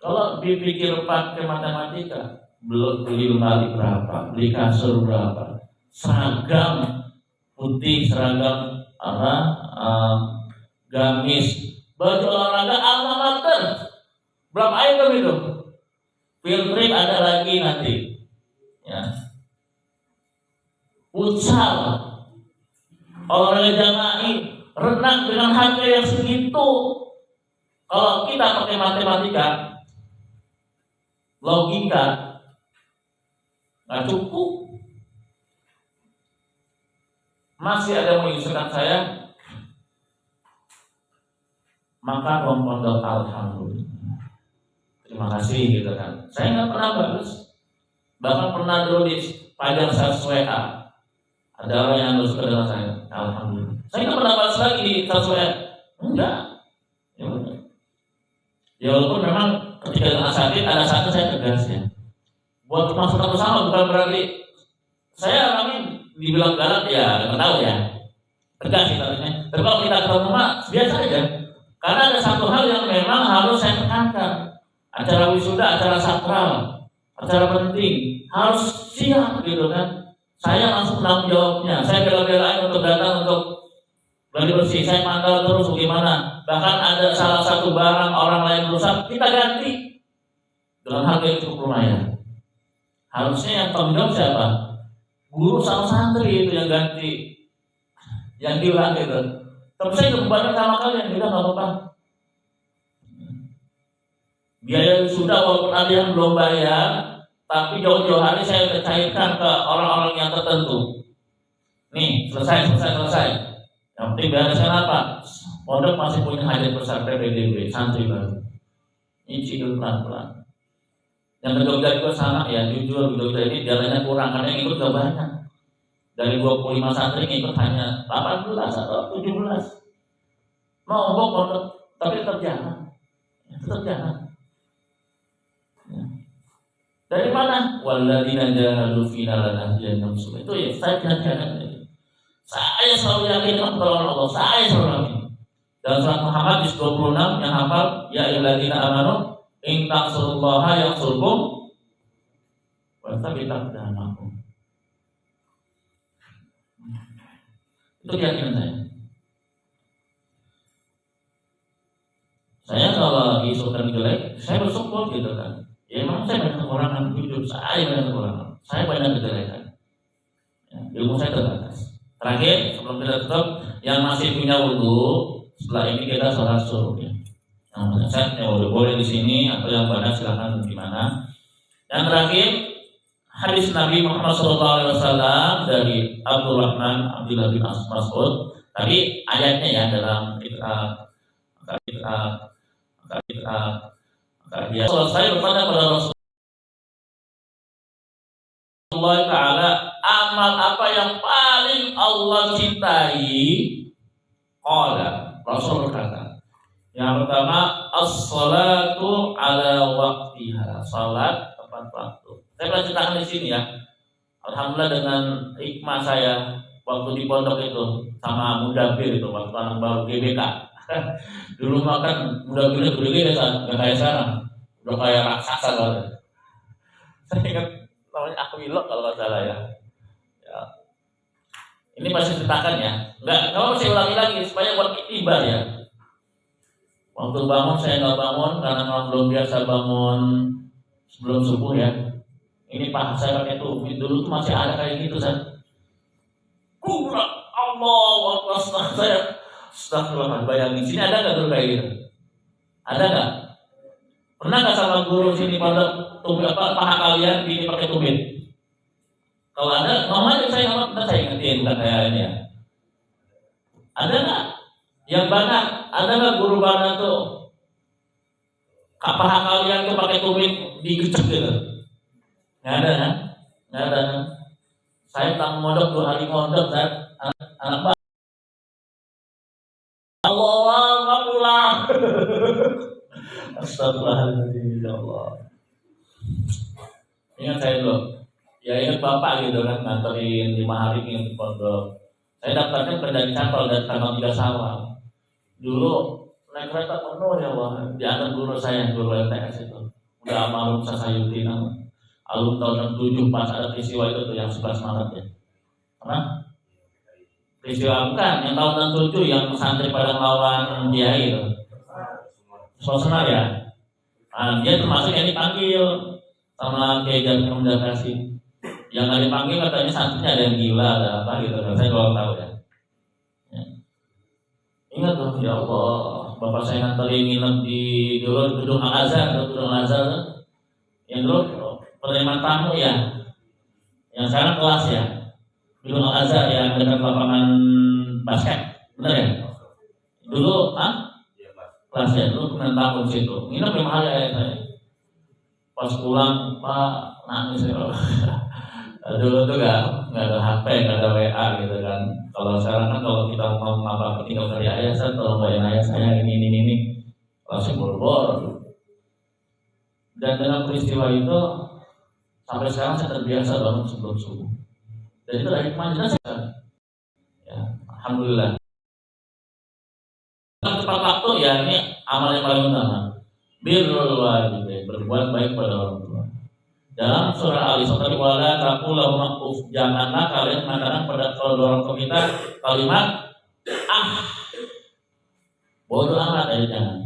Kalau dipikir pakai matematika, belum beli lemari berapa, beli kasur berapa, seragam putih, seragam gamis, baju olahraga alma mater, berapa item itu? Field trip ada lagi nanti, ya. Futsal, olahraga jama'i, renang dengan harga yang segitu. Kalau kita pakai matematika, logika, nggak cukup. Masih ada yang menginstruksikan saya, maka uang pondok alhamdulillah. Terima kasih gitu kan. Saya nggak pernah bagus. Bahkan pernah dulu di pajak sales WA. Ada orang yang suka dengan saya. Alhamdulillah. Saya nggak pernah balas lagi di sales WA. Enggak. Ya udah. Ya walaupun memang ketika dengan sakit ada satu saya tegas ya. Buat masuk sama bukan berarti Saya orangnya dibilang galak ya nggak tahu ya, tegas sih katanya. Tapi kalau kita ketemu mah biasa aja. Karena ada satu hal yang memang harus saya tekankan. Acara wisuda, acara sakral, acara penting harus siap gitu kan. Saya langsung tanggung jawabnya. Saya bela-belain untuk datang untuk gladi bersih. Saya pantau terus bagaimana. Bahkan ada salah satu barang orang lain rusak, kita ganti dengan harga yang cukup lumayan. Harusnya yang tanggung jawab siapa? Guru sama santri itu yang ganti, yang hilang gitu. Tapi saya kebanyakan sama kalian, kita nggak apa-apa. Biaya sudah walaupun ada yang belum bayar, tapi jauh-jauh hari saya udah cairkan ke orang-orang yang tertentu. Nih, selesai. Yang penting bereskan apa? Pondok masih punya hajat besar PPDB, santri baru. Nyicil pelan-pelan. Yang ke Jogja juga sama ya, jujur Jogja ini jalannya kurang karena yang ikut gak banyak. Dari 25 santri yang ikut hanya 18 atau 17. Nombok pondok, tapi tetap jalan. Ya. Dari mana? Walladzina jahadu fina lanahdiyannahum subul. Itu ya, saya jangan. Saya selalu yakin dengan pertolongan Allah. Saya selalu yakin. Dalam surat Muhammad di 26 yang hafal, ya ayyuhalladzina amanu in tansurullaha yansurkum wa tsabbit aqdamakum. Itu keyakinan saya. Saya kalau diisukan jelek, saya bersyukur gitu kan. Ya memang saya banyak kekurangan, jujur saya banyak kekurangan. Saya banyak kejelekan. Ya, ilmu saya terbatas. Terakhir, sebelum kita tutup, yang masih punya wudhu, setelah ini kita sholat subuh ya. Yang saya udah boleh di sini atau yang banyak silakan di mana. Yang terakhir hadis Nabi Muhammad SAW dari Abdullah bin Mas'ud. Tadi ayatnya ya dalam dia selesai bertanya pada Rasulullah Taala, amal apa yang paling Allah cintai? Qala, Rasul berkata, yang pertama as-salatu ala waqtiha, salat tepat waktu. Saya pernah ceritakan di sini ya. Alhamdulillah dengan hikmah saya waktu di pondok itu sama Mudabir itu waktu anak baru GBK. Dulu makan Mudabirnya gede-gede kan, nggak kayak sekarang, udah kayak raksasa kan. Saya ingat namanya Akwilok kalau nggak salah ya. Ini masih ceritakan ya, nggak saya ulangi lagi supaya buat iktibar ya. Waktu bangun saya nggak bangun karena memang belum biasa bangun sebelum subuh ya. Ini Pak saya pakai tubuh dulu tuh masih ada kayak gitu kan. Kurang Allah Akbar saya. Astagfirullah, bayangin sini ada nggak dulu kayak gitu? Ada nggak? Pernah nggak sama guru sini pada tumit apa paha kalian ini pakai tumit? Kalau ada, ngomong saya nggak saya ingetin bukan kayak ini ya. Ada nggak? Yang banget, ada nggak guru banget tuh? Paha kalian tuh pakai tumit digecek gitu? Nggak ada kan? Nggak ada kan? Saya tang mondok 2 hari mondok dan anak Allah pulang. Astagfirullahaladzim, ya Allah. Ingat saya dulu. Ya ingat bapak gitu kan nganterin 5 hari ke pondok. Saya daftarnya kerja di Capel dan tanggal 3 Syawal. Dulu naik kereta penuh ya Allah. Diantar guru saya, guru LTS itu. Udah almarhum Sasayuti nama. Alumni tahun 67 pas ada peristiwa itu tuh yang 11 Maret ya. Apa? Peristiwa bukan yang tahun 67 yang santri pada melawan Kiai itu. Suasana ya. Nah, dia termasuk yang dipanggil sama Kiai Jamin Mendakasi. Yang nggak dipanggil katanya santrinya ada yang gila, ada apa gitu. Saya kalau tahu ya. Ingat tuh ya Allah, bapak saya nganterin nginep di dulu gedung Al-Azhar, yang dulu penerimaan tamu ya, yang sekarang kelas ya, gedung Al-Azhar yang dekat lapangan basket, benar ya? Dulu, kelas ya, dulu penerimaan tamu di situ, nginep 5 hari ya saya. Pas pulang, Pak nangis ya. Dulu tuh nggak ada HP, nggak ada WA gitu kan. Kalau sekarang kan kalau kita mau apa tinggal dari ayah saya, tolong bayarin ayah saya ini, langsung boro-boro. Dan dengan peristiwa itu sampai sekarang saya terbiasa bangun sebelum subuh. Dan itu dari kemajuan ya, alhamdulillah. Tepat waktu ya, ini amal yang paling utama. Birrul walidain, berbuat baik pada orang tua. Dalam surah Al-Isra wala taqul lahum uff, janganlah kalian mengatakan pada kalau orang tua kita kalimat bodoh amat, ya jangan.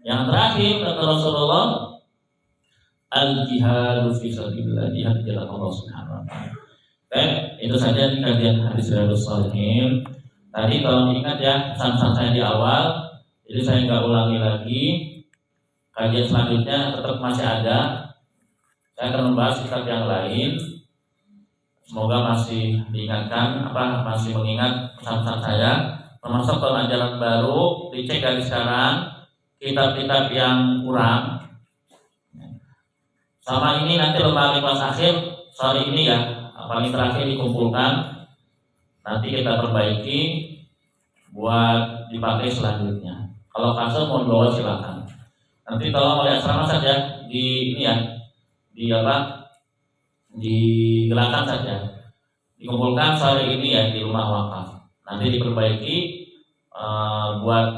Yang terakhir kata Rasulullah, al-jihadu fi sabilillah, jihad di jalan Allah Subhanahu wa taala. Itu saja di kajian hadis Riyadhus Shalihin. Tadi tolong ingat ya pesan-pesan saya di awal, jadi saya nggak ulangi lagi. Kajian selanjutnya tetap masih ada. Saya akan membahas kitab yang lain. Semoga masih diingatkan, masih mengingat pesan-pesan saya. Termasuk kalau ajaran baru, dicek dari sekarang kitab-kitab yang kurang. Sama ini nanti lembaga kelas akhir sore ini ya, paling terakhir dikumpulkan. Nanti kita perbaiki buat dipakai selanjutnya. Kalau kasih mau dibawa silakan. Nanti tolong oleh asrama saja di ini ya, digerakkan saja, dikumpulkan sore ini ya di rumah wakaf. Nanti diperbaiki buat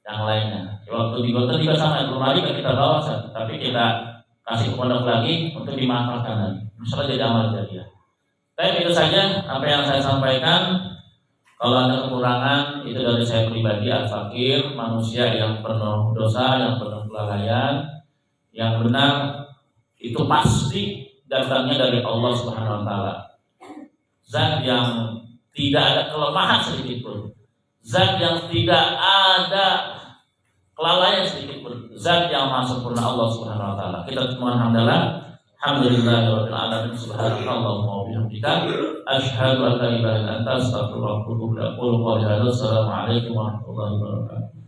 yang lainnya. Waktu di kota juga sama, belum hari kita bawa, tapi kita kasih ke pondok lagi untuk dimanfaatkan lagi. Misalnya jadi amal jariah. Tapi itu saja apa yang saya sampaikan. Kalau ada kekurangan itu dari saya pribadi, al-fakir, manusia yang penuh dosa, yang penuh kelalaian. Yang benar itu pasti datangnya dari Allah Subhanahu wa taala. Zat yang tidak ada kelemahan sedikit pun. Zat yang tidak ada kelalaian sedikit pun. Zat yang maha sempurna Allah Subhanahu wa taala. Kita mohon hamdalah. Alhamdulillahirabbil alamin. Subhanakallahumma wa bihamdika asyhadu an la ilaha illa anta astaghfiruka wa atubu ilaik. Assalamualaikum warahmatullahi wabarakatuh.